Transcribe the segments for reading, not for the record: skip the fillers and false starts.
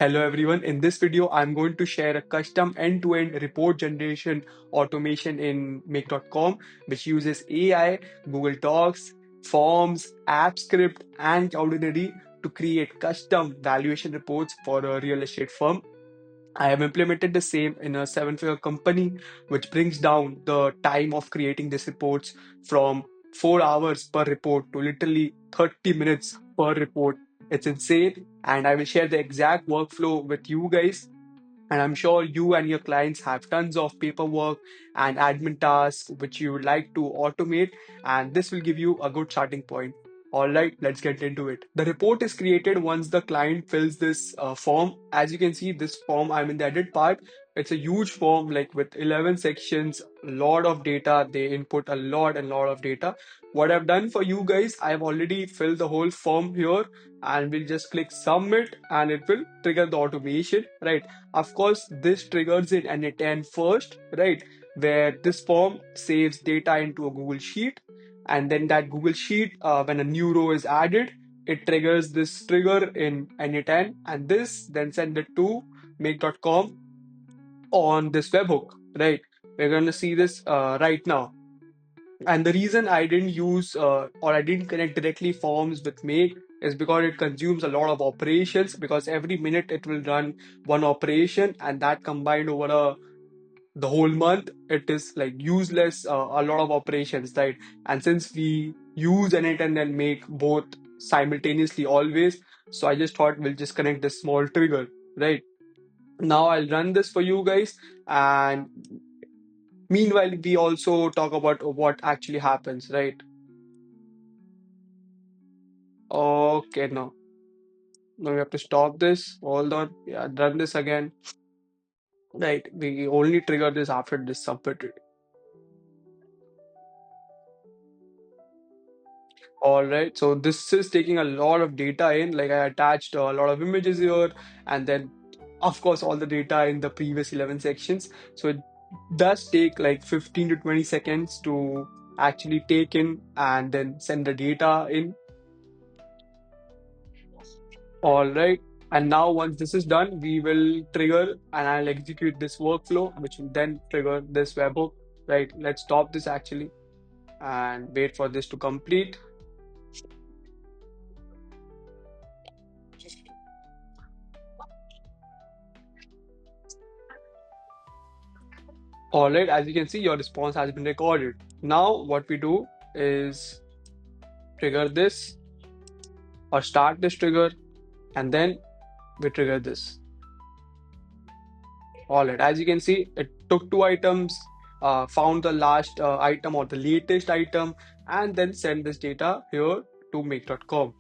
Hello everyone. In this video, I'm going to share a custom end-to-end report generation automation in make.com, which uses AI, Google Docs, Forms, App Script, and Cloudinary to create custom valuation reports for a real estate firm. I have implemented the same in a seven-figure company, which brings down the time of creating these reports from 4 hours per report to literally 30 minutes per report. It's insane. And I will share the exact workflow with you guys. And I'm sure you and your clients have tons of paperwork and admin tasks which you would like to automate, and this will give you a good starting point. All right, let's get into it. The report is created once the client fills this form. As you can see, this form, I'm in the edit part. It's a huge form, like with 11 sections, a lot of data. They input a lot and lot of data. What I've done for you guys, I've already filled the whole form here, and we'll just click submit and it will trigger the automation, right? Of course, this triggers it and it ends first, right? Where this form saves data into a Google Sheet, and then that Google Sheet, when a new row is added, it triggers this trigger in N10, and this then send it to make.com on this webhook, right? We're going to see this right now. And the reason I didn't use or I didn't connect directly forms with Make is because it consumes a lot of operations, because every minute it will run one operation, and that combined over the whole month, it is like useless, a lot of operations, right? And since we use Init and then Make both simultaneously always, so I just thought we'll just connect this small trigger, right? Now I'll run this for you guys, and meanwhile we also talk about what actually happens, right? Okay, no. Now we have to stop this. Hold on. Yeah, run this again. Right. We only trigger this after this submitted. All right. So this is taking a lot of data in. Like I attached a lot of images here, and then of course all the data in the previous 11 sections. So it does take like 15 to 20 seconds to actually take in and then send the data in. All right. And now once this is done, we will trigger and I'll execute this workflow, which will then trigger this webhook. Right. Let's stop this actually and wait for this to complete. All right. As you can see, your response has been recorded. Now what we do is trigger this or start this trigger, and then we trigger this. All right. As you can see, it took two items, found the last item or the latest item, and then send this data here to make.com.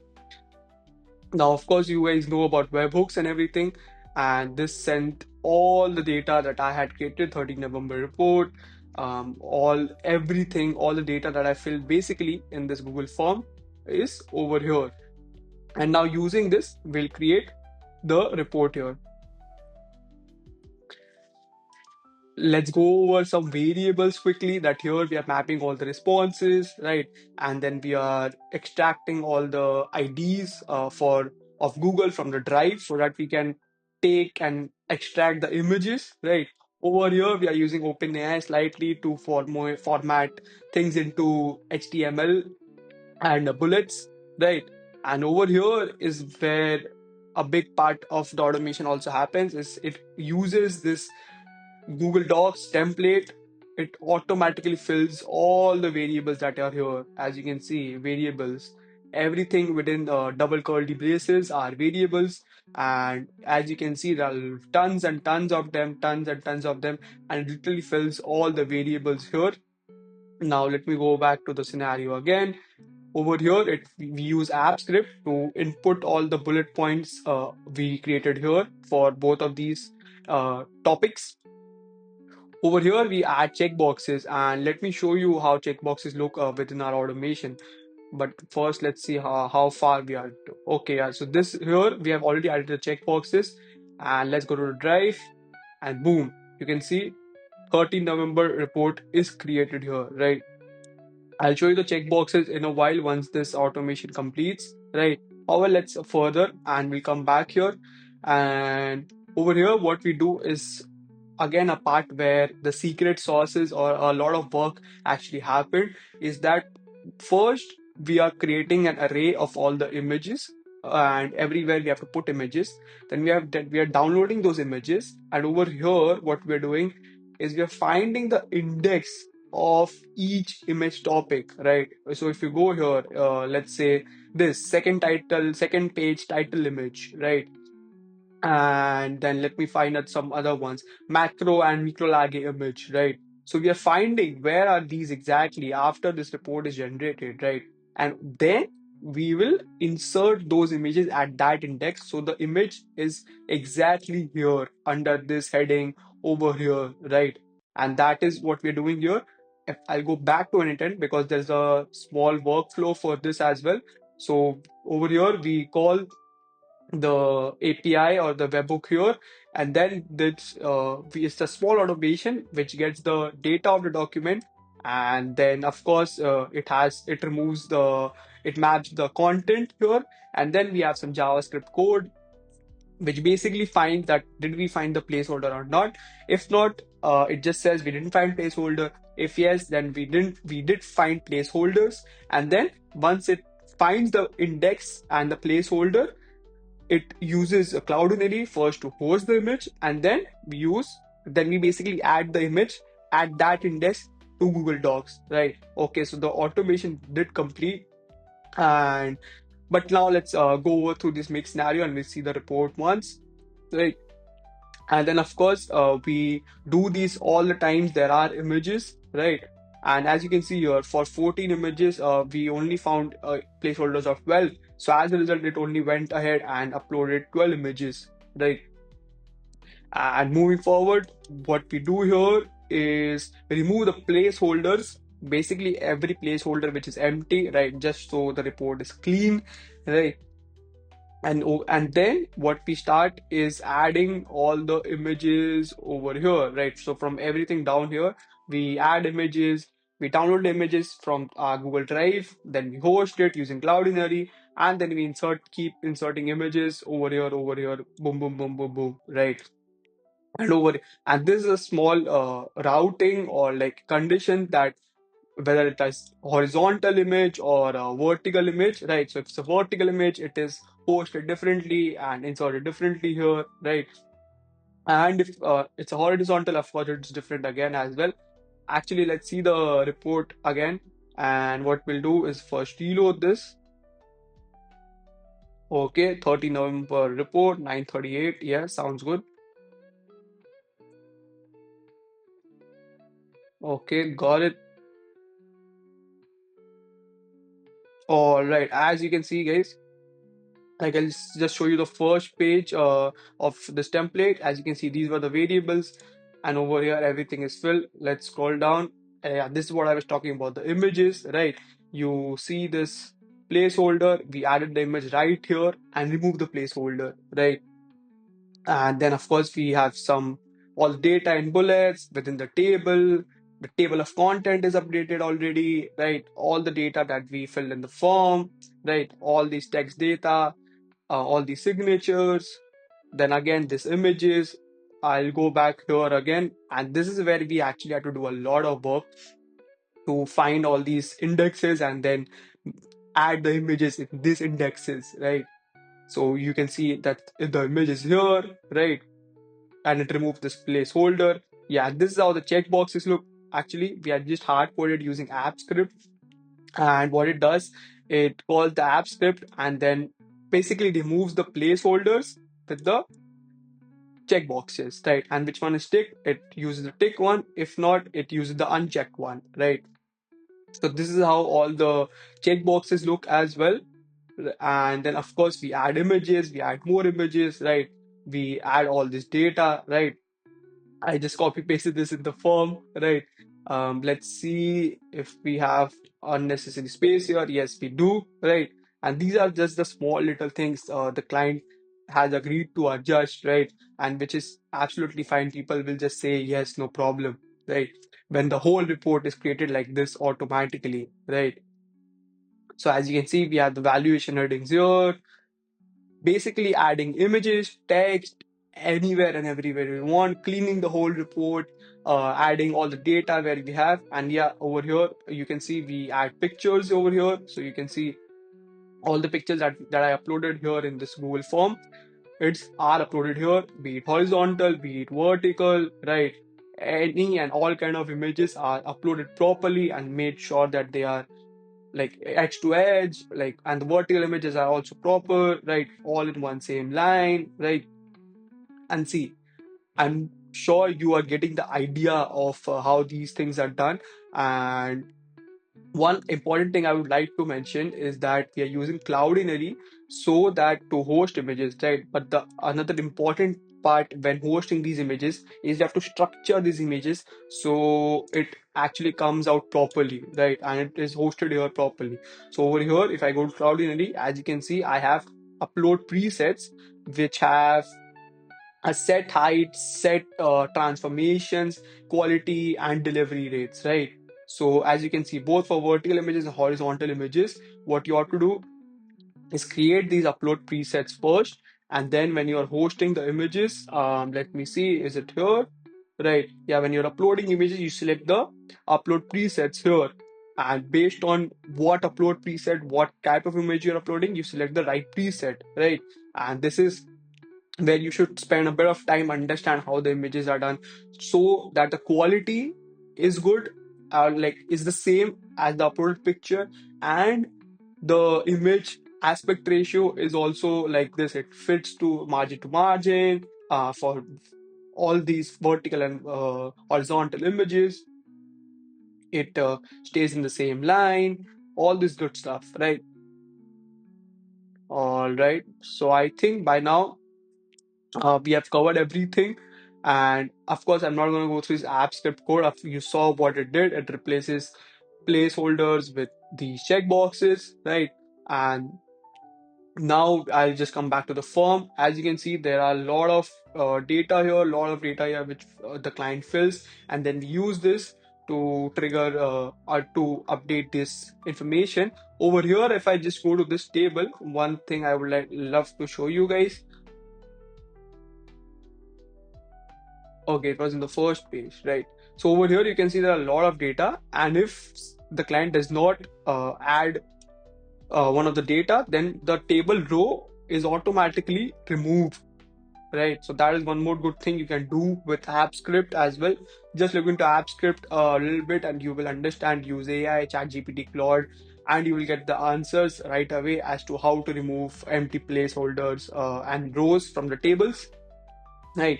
Now, of course, you guys know about webhooks and everything, and this sent all the data that I had created, 13 November report, everything, all the data that I filled basically in this Google form is over here. And now using this, we'll create the report here. Let's go over some variables quickly. That here we are mapping all the responses, right? And then we are extracting all the IDs for of Google from the drive so that we can take and extract the images, right? Over here we are using OpenAI slightly to format things into HTML and bullets, right? And over here is where a big part of the automation also happens, is it uses this Google Docs template. It automatically fills all the variables that are here. As you can see, variables, everything within double curly braces are variables. And as you can see, there are tons and tons of them, and it literally fills all the variables here. Now let me go back to the scenario again. Over here, we use app script to input all the bullet points we created here for both of these topics. Over here, we add checkboxes, and let me show you how checkboxes look within our automation. But first, let's see how far we are. Okay, yeah, so this here, we have already added the checkboxes, and let's go to the drive, and boom, you can see 13 November report is created here, right? I'll show you the checkboxes in a while once this automation completes, right? However, let's further and we'll come back here. And over here, what we do is again a part where the secret sauces or a lot of work actually happened is that first we are creating an array of all the images, and everywhere we have to put images. Then we are downloading those images, and over here what we're doing is we are finding the index of each image topic, right? So if you go here, let's say this second page title image, right? And then let me find out some other ones, macro and micro lag image, right? So we are finding where are these exactly after this report is generated, right? And then we will insert those images at that index, so the image is exactly here under this heading over here, right? And that is what we're doing here. If I'll go back to an intent because there's a small workflow for this as well. So over here we call the API or the webhook here, and then it's a small automation which gets the data of the document, and then of course it removes it maps the content here, and then we have some JavaScript code which basically finds that did we find the placeholder or not. If not, it just says we didn't find placeholder. If yes, then we did find placeholders, and then once it finds the index and the placeholder, it uses a Cloudinary first to host the image, and then we basically add the image at that index to Google Docs, right? Okay, so the automation did complete, and but now let's go over through this make scenario and we'll see the report once, right? And then of course we do these all the times there are images, right? And as you can see here, for 14 images we only found placeholders of 12. So as a result, it only went ahead and uploaded 12 images, right? And moving forward, what we do here is remove the placeholders, basically every placeholder which is empty, right? Just so the report is clean, right? And then what we start is adding all the images over here, right? So from everything down here, we add images, we download the images from our Google Drive, then we host it using Cloudinary, and then we keep inserting images over here, boom, boom, boom, boom, boom, right? And and this is a small routing or like condition that whether it is horizontal image or a vertical image, right? So if it's a vertical image, it is posted differently and inserted differently here, right? And if it's a horizontal, of course, it's different again as well. Actually, let's see the report again. And what we'll do is first reload this. Okay, 30 November report, 9:38. Yeah, sounds good. Okay, got it. All right, as you can see, guys, I can just show you the first page of this template. As you can see, these were the variables, and over here everything is filled. Let's scroll down. Yeah, this is what I was talking about, the images, right? You see this placeholder. We added the image right here and remove the placeholder, right? And then of course we have some all data in bullets within the table. The table of content is updated already, right? All the data that we filled in the form, right? All these text data, all the signatures, then again this images. I'll go back here again, and this is where we actually had to do a lot of work to find all these indexes and then add the images in these indexes, right? So you can see that the image is here, right? And it removes this placeholder. Yeah, this is how the checkboxes look. Actually, we are just hard coded using app script, and what it does, it calls the app script and then basically removes the placeholders with the checkboxes, right? And which one is ticked? It uses the tick one. If not, it uses the unchecked one, right? So this is how all the checkboxes look as well. And then of course we add images, we add more images, right? We add all this data, right? I just copy pasted this in the form, right? Let's see if we have unnecessary space here. Yes, we do, right? And these are just the small little things the client has agreed to adjust, right? And which is absolutely fine. People will just say yes, no problem, right? When the whole report is created like this automatically, right? So as you can see, we have the valuation headings here, basically adding images, text, anywhere and everywhere you want, cleaning the whole report, adding all the data where we have. And yeah, over here you can see we add pictures over here, so you can see all the pictures that I uploaded here in this Google form. It's are uploaded here, be it horizontal, be it vertical, right? Any and all kind of images are uploaded properly and made sure that they are like edge to edge, like, and the vertical images are also proper, right? All in one same line, right? And see, I'm sure you are getting the idea of how these things are done. And one important thing I would like to mention is that we are using Cloudinary so that to host images, right? But the another important part when hosting these images is you have to structure these images so it actually comes out properly, right? And it is hosted here properly. So over here, if I go to Cloudinary, as you can see, I have upload presets which have a set height, set transformations, quality, and delivery rates, right? So as you can see, both for vertical images and horizontal images, what you have to do is create these upload presets first, and then when you're hosting the images, let me see, is it here? Right, yeah, when you're uploading images, you select the upload presets here. And based on what upload preset, what type of image you're uploading, you select the right preset, right? And this is where you should spend a bit of time understand how the images are done so that the quality is good, like is the same as the uploaded picture, and the image aspect ratio is also like this, it fits to margin for all these vertical and horizontal images, it stays in the same line, all this good stuff, right? All right, so I think by now we have covered everything. And of course, I'm not going to go through this app script code. You saw what it did. It replaces placeholders with these checkboxes, right? And now I'll just come back to the form. As you can see, there are a lot of data here, a lot of data here, which the client fills, and then we use this to trigger or to update this information. Over here, if I just go to this table, one thing I would love to show you guys. Okay, it was in the first page, right? So over here, you can see there are a lot of data, and if the client does not add one of the data, then the table row is automatically removed, right? So that is one more good thing you can do with app script as well. Just look into app script a little bit, and you will understand. Use AI, ChatGPT, Claude, and you will get the answers right away as to how to remove empty placeholders and rows from the tables, right?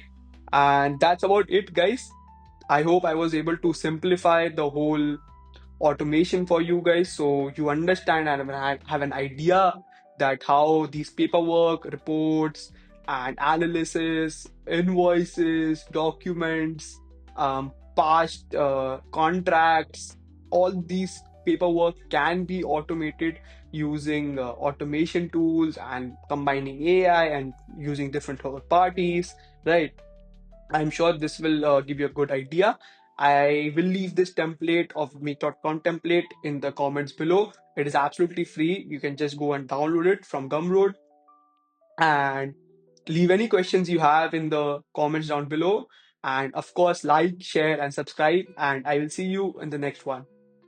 And that's about it, guys. I hope I was able to simplify the whole automation for you guys so you understand and have an idea that how these paperwork, reports, and analysis, invoices, documents, past contracts, all these paperwork can be automated using automation tools and combining AI and using different third parties, right? I'm sure this will give you a good idea. I will leave this template of make.com template in the comments below. It is absolutely free. You can just go and download it from Gumroad and leave any questions you have in the comments down below. And of course, like, share, and subscribe. And I will see you in the next one.